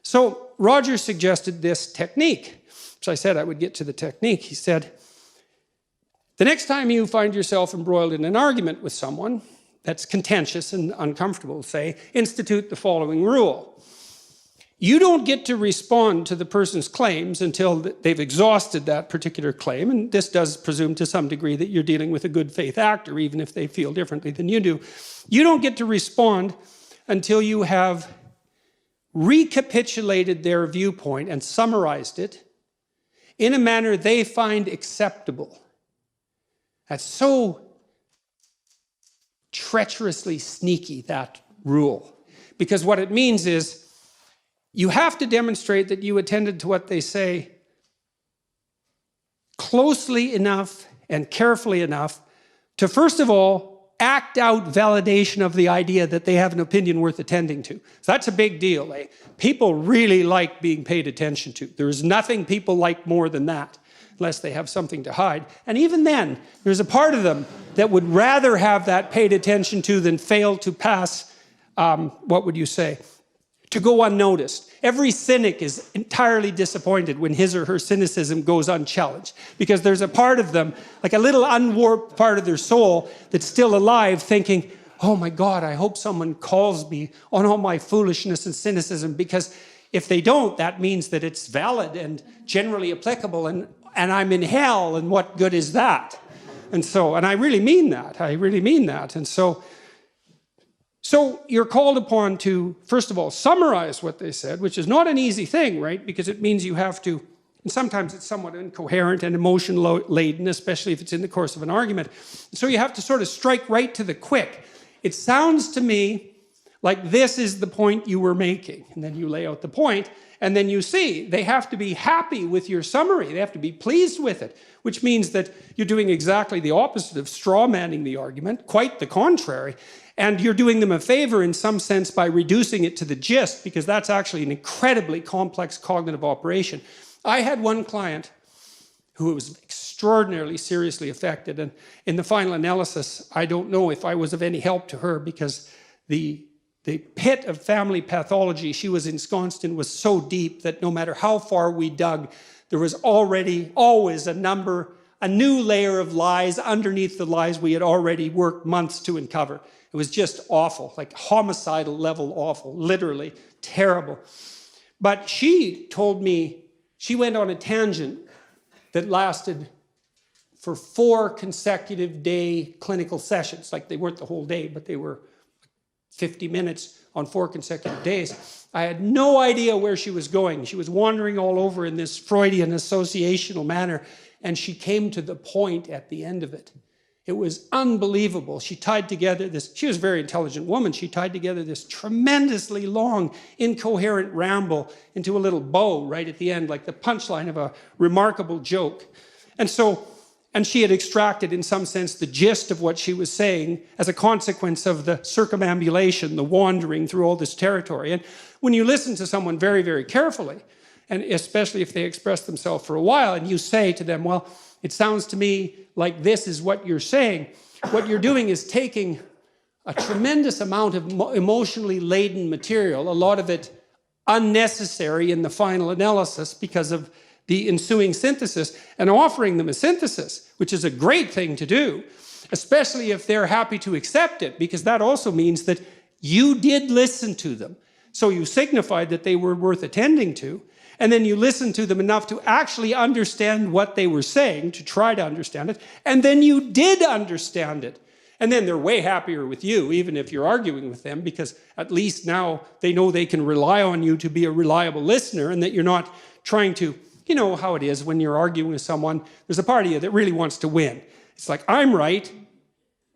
So Roger suggested this technique, which I said I would get to the technique. He said, the next time you find yourself embroiled in an argument with someone that's contentious and uncomfortable, say, institute the following rule. You don't get to respond to the person's claims until they've exhausted that particular claim, and this does presume to some degree that you're dealing with a good faith actor, even if they feel differently than you do. You don't get to respond until you have recapitulated their viewpoint and summarized it in a manner they find acceptable. That's so treacherously sneaky, that rule, because what it means is you have to demonstrate that you attended to what they say closely enough and carefully enough to, first of all, act out validation of the idea that they have an opinion worth attending to. So that's a big deal. Eh? People really like being paid attention to. There's nothing people like more than that, unless they have something to hide. And even then, there's a part of them that would rather have that paid attention to than fail to pass, what would you say, to go unnoticed. Every cynic is entirely disappointed when his or her cynicism goes unchallenged, because there's a part of them, like a little unwarped part of their soul, that's still alive thinking, oh my God, I hope someone calls me on all my foolishness and cynicism, because if they don't, that means that it's valid and generally applicable, and I'm in hell, and what good is that? And I really mean that. I really mean that. And so you're called upon to, first of all, summarize what they said, which is not an easy thing, right? Because it means you have to, and sometimes it's somewhat incoherent and emotion-laden, especially if it's in the course of an argument. So you have to sort of strike right to the quick. It sounds to me like this is the point you were making. And then you lay out the point, and then you see they have to be happy with your summary. They have to be pleased with it, which means that you're doing exactly the opposite of straw-manning the argument, quite the contrary. And you're doing them a favor in some sense by reducing it to the gist, because that's actually an incredibly complex cognitive operation. I had one client who was extraordinarily seriously affected, and in the final analysis, I don't know if I was of any help to her, because the pit of family pathology she was ensconced in was so deep that no matter how far we dug, there was always a new layer of lies underneath the lies we had already worked months to uncover. It was just awful, like homicidal level awful, literally terrible. But she told me she went on a tangent that lasted for 4 consecutive day clinical sessions. Like, they weren't the whole day, but they were 50 minutes on 4 consecutive days. I had no idea where she was going. She was wandering all over in this Freudian associational manner, and she came to the point at the end of it. It was unbelievable. She tied together this, she was a very intelligent woman, she tied together this tremendously long, incoherent ramble into a little bow right at the end, like the punchline of a remarkable joke. And she had extracted, in some sense, the gist of what she was saying as a consequence of the circumambulation, the wandering through all this territory. And when you listen to someone very, very carefully, and especially if they express themselves for a while, and you say to them, well, it sounds to me like this is what you're saying. What you're doing is taking a tremendous amount of emotionally laden material, a lot of it unnecessary in the final analysis because of the ensuing synthesis, and offering them a synthesis, which is a great thing to do, especially if they're happy to accept it, because that also means that you did listen to them. So you signified that they were worth attending to, and then you listened to them enough to actually understand what they were saying, to try to understand it, and then you did understand it. And then they're way happier with you, even if you're arguing with them, because at least now they know they can rely on you to be a reliable listener, and that you're not trying to, you know how it is when you're arguing with someone, there's a part of you that really wants to win. It's like, I'm right,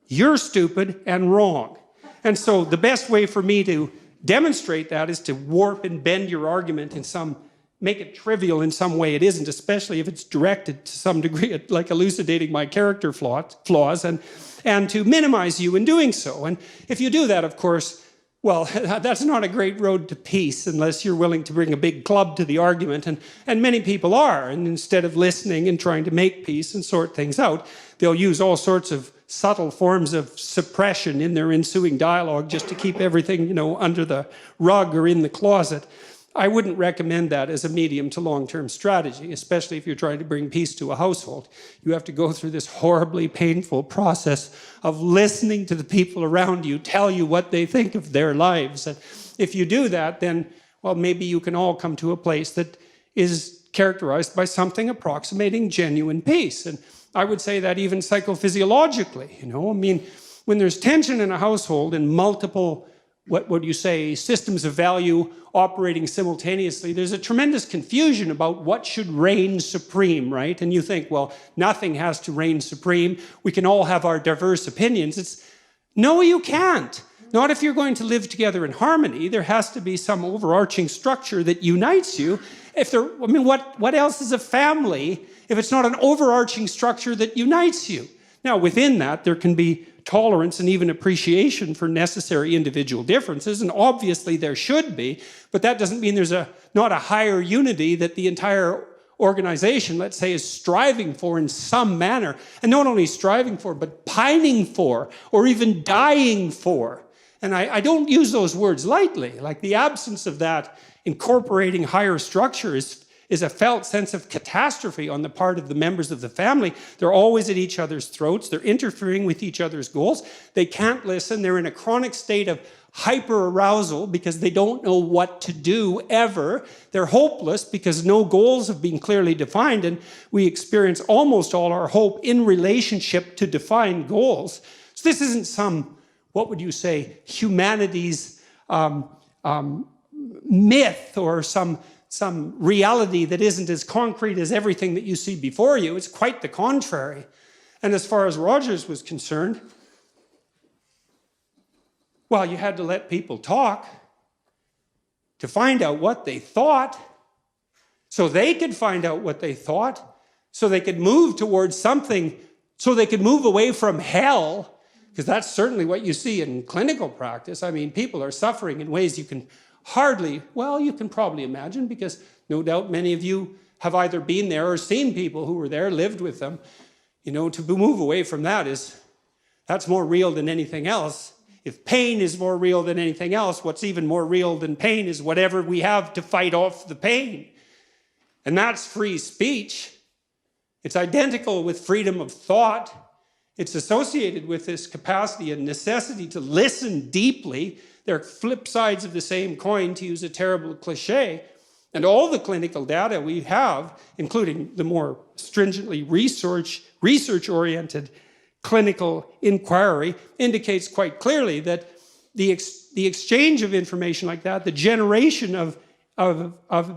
you're stupid and wrong. And so the best way for me to demonstrate that is to warp and bend your argument in some, make it trivial in some way it isn't, especially if it's directed to some degree at like elucidating my character flaws and to minimize you in doing so. And if you do that, of course, well, that's not a great road to peace unless you're willing to bring a big club to the argument, and many people are. And instead of listening and trying to make peace and sort things out, they'll use all sorts of subtle forms of suppression in their ensuing dialogue just to keep everything, you know, under the rug or in the closet. I wouldn't recommend that as a medium to long-term strategy, especially if you're trying to bring peace to a household. You have to go through this horribly painful process of listening to the people around you tell you what they think of their lives. And if you do that, then, well, maybe you can all come to a place that is characterized by something approximating genuine peace. And I would say that even psychophysiologically, I mean, when there's tension in a household and multiple, what would you say, systems of value operating simultaneously, there's a tremendous confusion about what should reign supreme, right? And you think, well, nothing has to reign supreme. We can all have our diverse opinions. No, you can't. Not if you're going to live together in harmony. There has to be some overarching structure that unites you. What else is a family if it's not an overarching structure that unites you? Now, within that, there can be tolerance and even appreciation for necessary individual differences, and obviously there should be, but that doesn't mean there's not a higher unity that the entire organization, let's say, is striving for in some manner, and not only striving for, but pining for, or even dying for. And I don't use those words lightly. Like, the absence of that incorporating higher structure is a felt sense of catastrophe on the part of the members of the family. They're always at each other's throats. They're interfering with each other's goals. They can't listen. They're in a chronic state of hyper-arousal because they don't know what to do ever. They're hopeless because no goals have been clearly defined, and we experience almost all our hope in relationship to defined goals. So this isn't some, what would you say, humanity's myth or some reality that isn't as concrete as everything that you see before you. It's quite the contrary. And as far as Rogers was concerned, well, you had to let people talk to find out what they thought, so they could find out what they thought, so they could move towards something, so they could move away from hell, because that's certainly what you see in clinical practice. I mean, people are suffering in ways you can you can probably imagine, because no doubt many of you have either been there or seen people who were there, lived with them. To move away from that's more real than anything else. If pain is more real than anything else, what's even more real than pain is whatever we have to fight off the pain. And that's free speech. It's identical with freedom of thought. It's associated with this capacity and necessity to listen deeply. They're flip sides of the same coin, to use a terrible cliche. And all the clinical data we have, including the more stringently research-oriented clinical inquiry, indicates quite clearly that the exchange of information like that, the generation of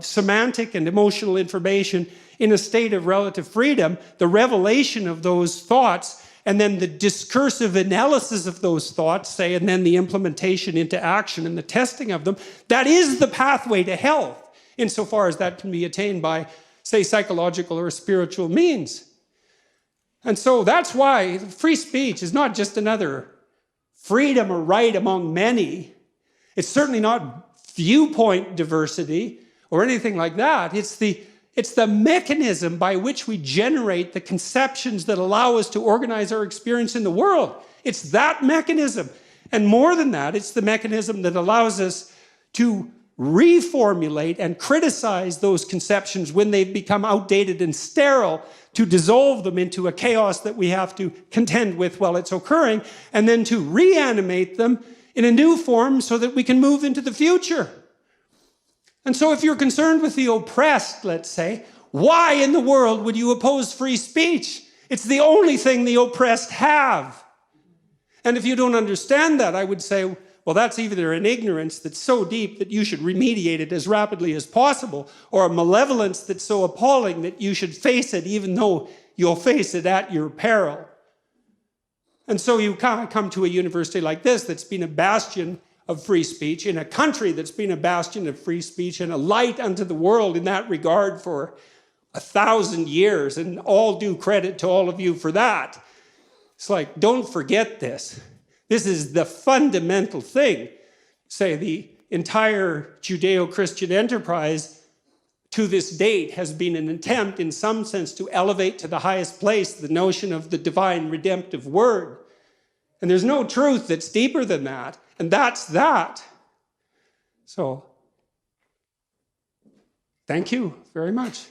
semantic and emotional information in a state of relative freedom, the revelation of those thoughts, and then the discursive analysis of those thoughts, say, and then the implementation into action and the testing of them, that is the pathway to health, insofar as that can be attained by, say, psychological or spiritual means. And so that's why free speech is not just another freedom or right among many. It's certainly not viewpoint diversity or anything like that. It's the mechanism by which we generate the conceptions that allow us to organize our experience in the world. It's that mechanism. And more than that, it's the mechanism that allows us to reformulate and criticize those conceptions when they've become outdated and sterile, to dissolve them into a chaos that we have to contend with while it's occurring, and then to reanimate them in a new form so that we can move into the future. And so if you're concerned with the oppressed, let's say, why in the world would you oppose free speech? It's the only thing the oppressed have. And if you don't understand that, I would say, well, that's either an ignorance that's so deep that you should remediate it as rapidly as possible, or a malevolence that's so appalling that you should face it even though you'll face it at your peril. And so you can't come to a university like this that's been a bastion of free speech, in a country that's been a bastion of free speech and a light unto the world in that regard for 1,000 years, and all due credit to all of you for that. It's like, don't forget this. This is the fundamental thing. Say, the entire Judeo-Christian enterprise to this date has been an attempt, in some sense, to elevate to the highest place the notion of the divine redemptive word. And there's no truth that's deeper than that. And that's that. So Thank you very much.